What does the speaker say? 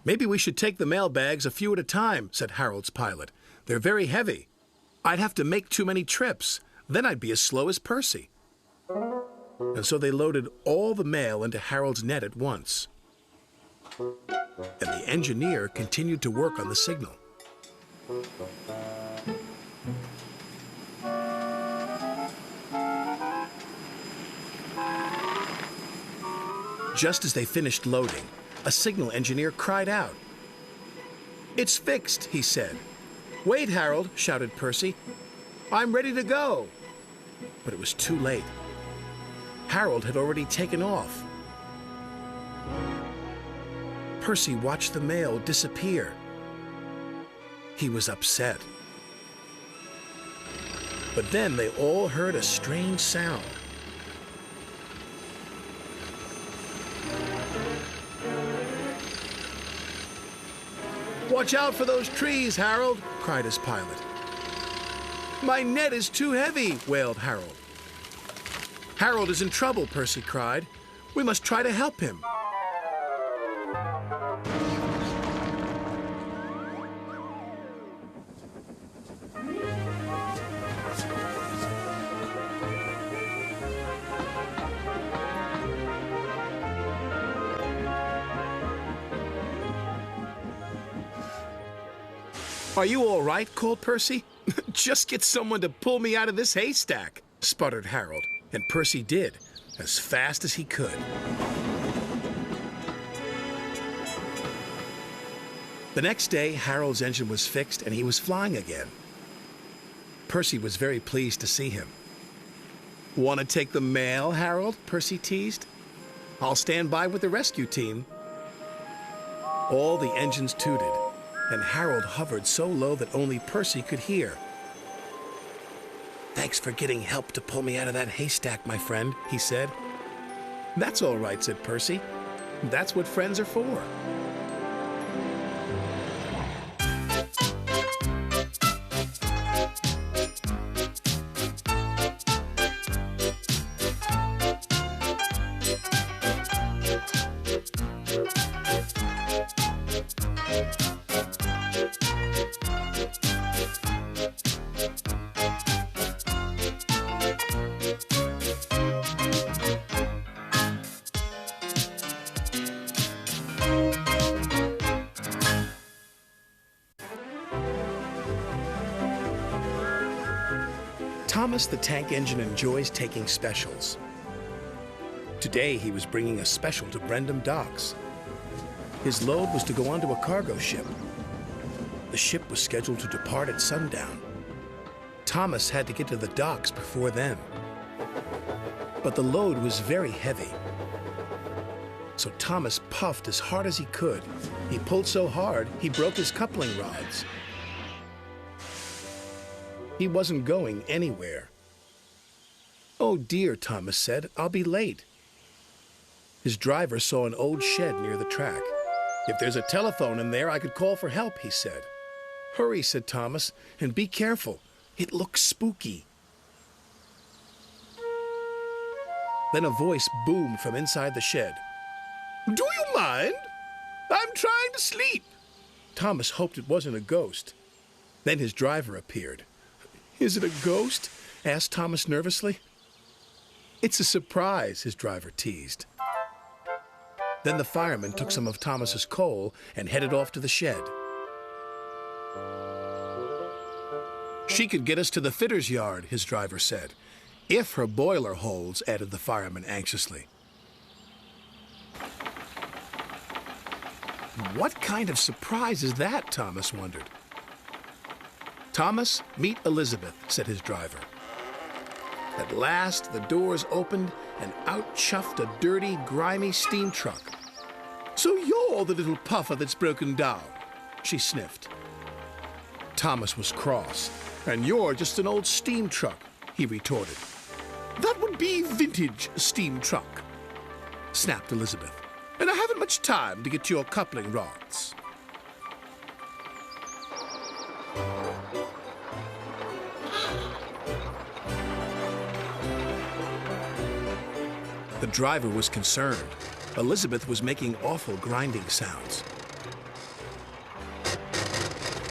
Maybe we should take the mailbags a few at a time, said Harold's pilot. They're very heavy. I'd have to make too many trips. Then I'd be as slow as Percy. And so they loaded all the mail into Harold's net at once. And the engineer continued to work on the signal. Just as they finished loading, a signal engineer cried out. "It's fixed," he said. "Wait, Harold," shouted Percy. "I'm ready to go." But it was too late. Harold had already taken off. Percy watched the mail disappear. He was upset. But then they all heard a strange sound. "Watch out for those trees, Harold," cried his pilot. "My net is too heavy," wailed Harold. "Harold is in trouble," Percy cried. "We must try to help him." "Are you all right?" called Percy. "Just get someone to pull me out of this haystack," sputtered Harold, and Percy did, as fast as he could. The next day, Harold's engine was fixed and he was flying again. Percy was very pleased to see him. "Want to take the mail, Harold?" Percy teased. "I'll stand by with the rescue team." All the engines tooted, and Harold hovered so low that only Percy could hear. "Thanks for getting help to pull me out of that haystack, my friend," he said. "That's all right," said Percy. "That's what friends are for." Thomas the Tank Engine enjoys taking specials. Today he was bringing a special to Brendam Docks. His load was to go onto a cargo ship. The ship was scheduled to depart at sundown. Thomas had to get to the docks before then. But the load was very heavy. So Thomas puffed as hard as he could. He pulled so hard, he broke his coupling rods. He wasn't going anywhere. "Oh dear," Thomas said, "I'll be late." His driver saw an old shed near the track. "If there's a telephone in there, I could call for help," he said. "Hurry," said Thomas, "and be careful. It looks spooky." Then a voice boomed from inside the shed. "Do you mind? I'm trying to sleep." Thomas hoped it wasn't a ghost. Then his driver appeared. "Is it a ghost?" asked Thomas nervously. "It's a surprise," his driver teased. Then the fireman took some of Thomas's coal and headed off to the shed. "She could get us to the fitter's yard," his driver said. "If her boiler holds," added the fireman anxiously. What kind of surprise is that? Thomas wondered. "Thomas, meet Elizabeth," said his driver. At last, the doors opened, and out chuffed a dirty, grimy steam truck. "So you're the little puffer that's broken down," she sniffed. Thomas was cross. "And you're just an old steam truck," he retorted. "That would be vintage steam truck," snapped Elizabeth. "And I haven't much time to get to your coupling rods." The driver was concerned. Elizabeth was making awful grinding sounds.